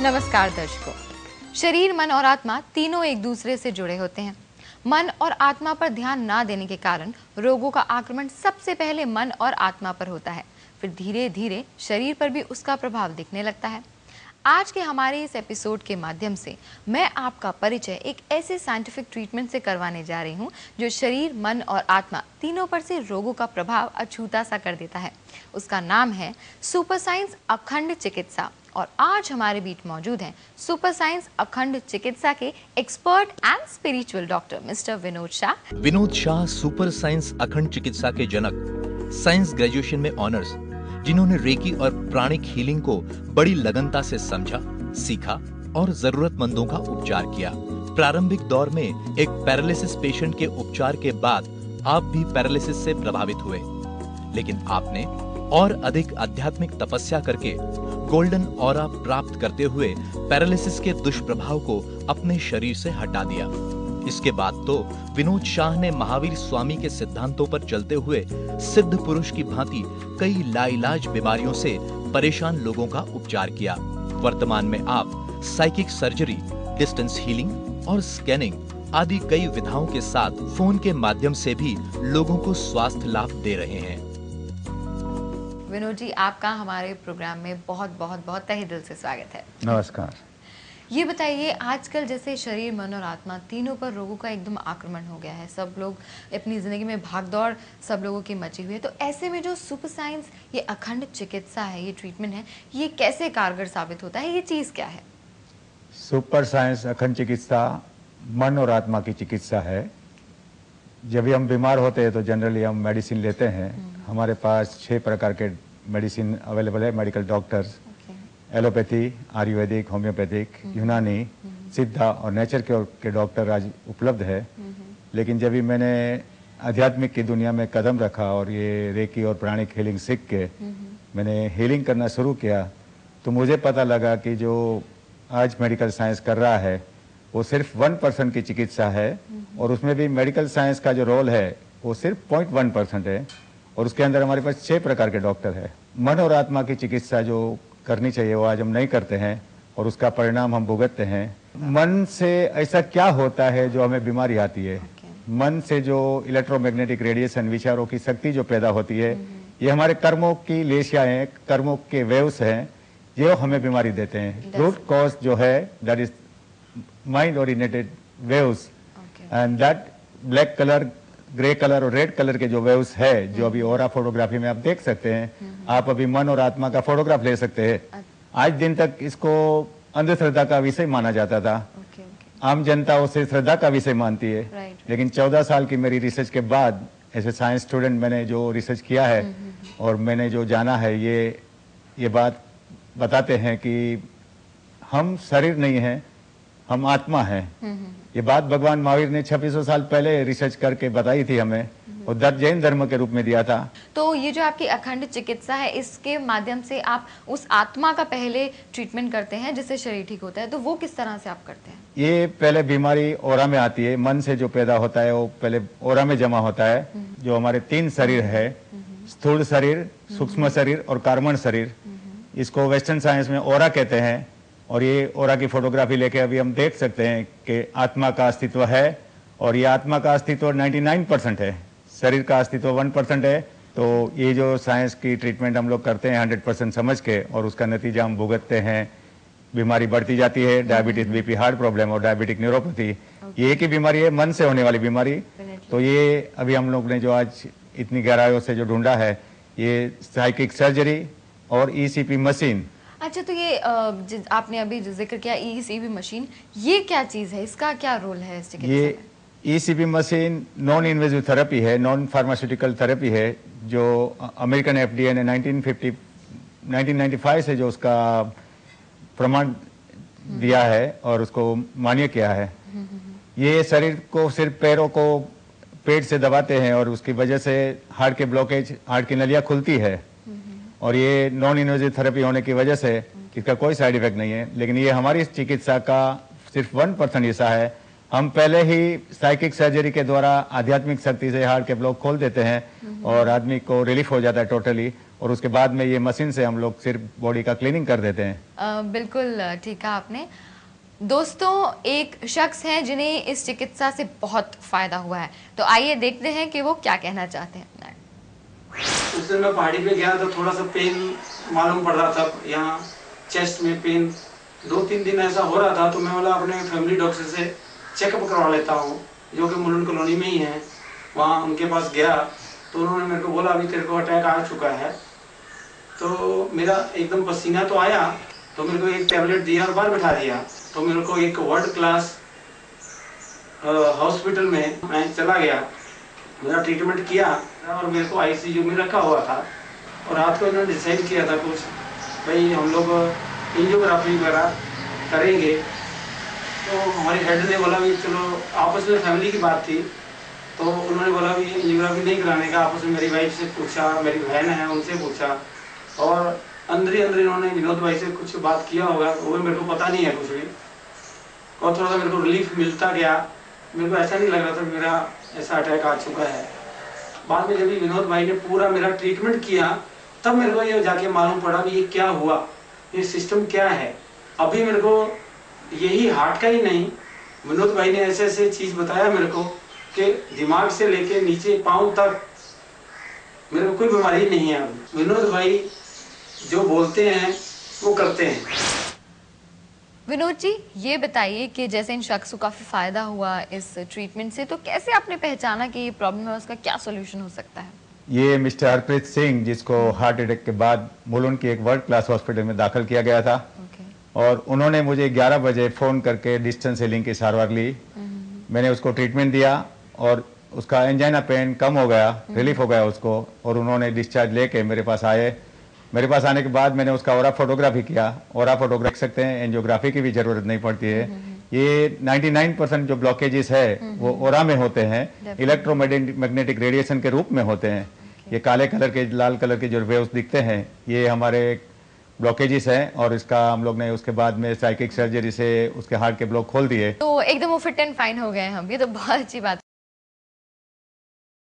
नमस्कार दर्शकों। शरीर, मन और आत्मा तीनों एक दूसरे से जुड़े होते हैं। मन और आत्मा पर ध्यान ना देने के कारण रोगों का आक्रमण सबसे पहले मन और आत्मा पर होता है, फिर धीरे धीरे शरीर पर भी उसका प्रभाव दिखने लगता है। आज के हमारे इस एपिसोड के माध्यम से मैं आपका परिचय एक ऐसे साइंटिफिक ट्रीटमेंट से करवाने जा रही हूँ जो शरीर, मन और आत्मा तीनों पर से रोगों का प्रभाव अछूता सा कर देता है। उसका नाम है सुपर साइंस अखंड चिकित्सा। और आज हमारे बीच मौजूद हैं सुपर साइंस अखंड चिकित्सा के expert and spiritual doctor mister Vinod Shah. Vinod Shah super science अखंड चिकित्सा के जनक, साइंस ग्रेजुएशन में ऑनर्स, जिन्होंने रेकी और प्राणिक हीलिंग को बड़ी लगनता से समझा, सीखा और जरूरतमंदों का उपचार किया। प्रारंभिक दौर में एक पैरालिसिस पेशेंट के उपचार के बाद आप भी पैरालिसिस से प्रभावित हुए, लेकिन आपने और अधिक आध्यात्मिक तपस्या करके गोल्डन ऑरा प्राप्त करते हुए पैरालिसिस के दुष्प्रभाव को अपने शरीर से हटा दिया। इसके बाद तो विनोद शाह ने महावीर स्वामी के सिद्धांतों पर चलते हुए सिद्ध पुरुष की भांति कई लाइलाज बीमारियों से परेशान लोगों का उपचार किया। वर्तमान में आप साइकिक सर्जरी, डिस्टेंस हीलिंग और स्कैनिंग आदि कई विधाओं के साथ फोन के माध्यम से भी लोगों को स्वास्थ्य लाभ दे रहे हैं। विनोद जी, आपका हमारे प्रोग्राम में बहुत बहुत बहुत तहे दिल से स्वागत है। नमस्कार। ये बताइए, आजकल जैसे शरीर, मन और आत्मा तीनों पर रोगों का एकदम आक्रमण हो गया है, सब लोग अपनी जिंदगी में भागदौड़ सब लोगों की मची हुई है, तो ऐसे में जो सुपर साइंस ये अखंड चिकित्सा है, ये ट्रीटमेंट है, ये कैसे कारगर साबित होता है? ये चीज क्या है? सुपर साइंस अखंड चिकित्सा मन और आत्मा की चिकित्सा है। जब भी हम बीमार होते हैं तो जनरली हम मेडिसिन लेते हैं। हमारे पास 6 प्रकार के मेडिसिन अवेलेबल है। Medical doctors, allopathy, Ayurvedic, homeopathic, यूनानी, सिद्धा और नेचर के डॉक्टर आज उपलब्ध है। लेकिन जब भी मैंने आध्यात्मिक की दुनिया में कदम रखा और ये रेकी और प्राणिक हीलिंग सीख के मैंने हीलिंग करना शुरू किया, तो मुझे पता लगा कि जो आज मेडिकल साइंस कर रहा है वो सिर्फ 1% की चिकित्सा है, और उसमें भी मेडिकल साइंस का जो रोल है वो सिर्फ 0.1% है, और उसके अंदर हमारे पास 6 प्रकार के डॉक्टर है। मन और आत्मा की चिकित्सा जो करनी चाहिए वो आज हम नहीं करते हैं, और उसका परिणाम हम भुगतते हैं। मन से ऐसा क्या होता है जो हमें बीमारी आती है? मन से जो इलेक्ट्रोमैग्नेटिक रेडिएशन, विचारों की शक्ति जो पैदा होती है, ये हमारे कर्मों की लेशियाएं, कर्मों के वेव्स हैं जो हमें बीमारी देते हैं। रूट कॉज जो है that is mind oriented waves, and that black colour, grey colour और रेड कलर के जो वेव्स है, जो अभी ऑरा फोटोग्राफी में आप देख सकते हैं। आप अभी मन और आत्मा का फोटोग्राफ ले सकते हैं। आज दिन तक इसको अंधश्रद्धा का विषय माना जाता था। आम जनता उसे श्रद्धा का विषय मानती है। लेकिन 14 साल की मेरी रिसर्च के बाद, एज ए साइंस स्टूडेंट, मैंने जो रिसर्च किया है और मैंने जो जाना है, ये बात बताते हैं कि हम शरीर नहीं है, हम आत्मा हैं। ये बात भगवान महावीर ने 2600 साल पहले रिसर्च करके बताई थी हमें, और जैन धर्म के रूप में दिया था। तो ये जो आपकी अखंड चिकित्सा है, इसके माध्यम से आप उस आत्मा का पहले ट्रीटमेंट करते हैं जिससे शरीर ठीक होता है, तो वो किस तरह से आप करते हैं? ये पहले बीमारी ओरा में आती है। मन से जो पैदा होता है वो पहले ओरा में जमा होता है। जो हमारे 3 शरीर है, स्थूल शरीर, सूक्ष्म शरीर और कार्बन शरीर, इसको वेस्टर्न साइंस में ओरा कहते हैं। और ये ओरा की फोटोग्राफी लेके अभी हम देख सकते हैं कि आत्मा का अस्तित्व है, और ये आत्मा का अस्तित्व 99% है, शरीर का अस्तित्व 1% है। तो ये जो साइंस की ट्रीटमेंट हम लोग करते हैं 100% समझ के, और उसका नतीजा हम भुगतते हैं। बीमारी बढ़ती जाती है, डायबिटीज, बीपी, हार्ट प्रॉब्लम और डायबिटिक न्यूरोपैथी, ये एक ही बीमारी है, मन से होने वाली बीमारी। तो ये अभी हम लोग ने जो आज इतनी गहराइयों से जो ढूंढा है, ये साइकिक सर्जरी और ECP मशीन। अच्छा, तो ये आपने अभी जो जिक्र किया ECP मशीन, ये क्या चीज है, इसका क्या रोल है इस चिकित्सा में? ये ECP machine non invasive therapy है, नॉन फार्मास्यूटिकल थेरेपी है, जो अमेरिकन FDA ने 1995 से जो उसका प्रमाण दिया है और उसको मान्य किया है। ये शरीर को सिर्फ पैरों को पेट से दबाते हैं, और उसकी वजह से हार्ट के ब्लॉकेज, हार्ट की नलियाँ खुलती है, और ये नॉन इन्वेजिव थेरेपी होने की वजह से इसका कोई साइड इफेक्ट नहीं है। लेकिन ये हमारी चिकित्सा का सिर्फ 1% हिस्सा है। हम पहले ही साइकिक सर्जरी के द्वारा आध्यात्मिक शक्ति से हार्ट के ब्लॉक खोल देते हैं और आदमी को रिलीफ हो जाता है टोटली, और उसके बाद में ये मशीन से हम लोग सिर्फ बॉडी का क्लीनिंग कर देते हैं। बिल्कुल ठीक कहा आपने। दोस्तों, एक शख्स हैं जिन्हें इस चिकित्सा से बहुत फायदा हुआ है, तो आइए देखते हैं कि वो क्या कहना चाहते हैं। उस दिन मैं पहाड़ी पे गया तो थोड़ा सा पेन मालूम पड़ रहा था, यहाँ चेस्ट में पेन 2-3 दिन ऐसा हो रहा था। तो मैं बोला अपने फैमिली डॉक्टर से चेकअप करवा लेता हूँ, जो कि मुलुंड कॉलोनी में ही है। वहाँ उनके पास गया तो उन्होंने मेरे को बोला अभी तेरे को अटैक आ चुका है। तो मेरा एकदम पसीना तो आया, तो मेरे को एक टैबलेट दिया और बाहर बैठा दिया। तो मेरे को एक वर्ल्ड क्लास हॉस्पिटल में मैं चला गया, मेरा ट्रीटमेंट किया और मेरे को आईसीयू में रखा हुआ था। और रात को इन्होंने डिसाइड किया था कुछ, भाई हम लोग एंजियोग्राफी वगैरह करेंगे। तो हमारे हेड ने बोला भी चलो, आपस में फैमिली की बात थी, तो उन्होंने बोला भी एंजियोग्राफी नहीं कराने का। आपस में मेरी वाइफ से पूछा, मेरी बहन है उनसे पूछा, और अंदर इन्होंने विनोद भाई से कुछ बात किया होगा, वो मेरे को पता नहीं है कुछ भी। और थोड़ा सा मेरे को रिलीफ मिलता गया, मेरे को ऐसा नहीं लग रहा था मेरा ऐसा अटैक आ चुका है। बाद में जब विनोद भाई ने पूरा मेरा ट्रीटमेंट किया, तब मेरे को ये जाके मालूम पड़ा भी ये क्या हुआ, ये सिस्टम क्या है। अभी मेरे को यही हार्ट का ही नहीं, विनोद भाई ने ऐसे ऐसे चीज बताया मेरे को कि दिमाग से लेके नीचे पाँव तक मेरे को कोई बीमारी नहीं है। अभी विनोद भाई जो बोलते हैं वो करते हैं। विनोद जी, ये बताइए कि जैसे इन शख्स को काफी फायदा हुआ इस ट्रीटमेंट से, तो कैसे आपने पहचाना कि ये प्रॉब्लम है, उसका क्या सॉल्यूशन हो सकता है? ये मिस्टर हरप्रीत सिंह, जिसको हार्ट अटैक के बाद मुलुंड की एक वर्ल्ड क्लास हॉस्पिटल में दाखिल किया गया था, और उन्होंने मुझे 11 बजे फ़ोन करके डिस्टेंस हीलिंग की सारवार ली। मैंने उसको ट्रीटमेंट दिया और उसका एंजाइना पेन कम हो गया, रिलीफ हो गया उसको, और उन्होंने डिस्चार्ज लेके मेरे पास आए। मेरे पास आने के बाद मैंने उसका ओरा फोटोग्राफी किया। ओरा फोटोग्राफी देख सकते हैं, एंजियोग्राफी की भी जरूरत नहीं पड़ती है। ये 99% जो ब्लॉकेजेस है वो ओरा में होते हैं, इलेक्ट्रोमैग्नेटिक रेडिएशन के रूप में होते हैं। ये काले कलर के, लाल कलर के जो वेव्स दिखते हैं, ये हमारे ब्लॉकेजेस हैं, और इसका हम लोग ने उसके बाद में साइकिक सर्जरी से उसके हार्ट के ब्लॉक खोल दिए। तो एकदम वो फिट एंड फाइन हो गए हम, ये तो बहुत अच्छी बात।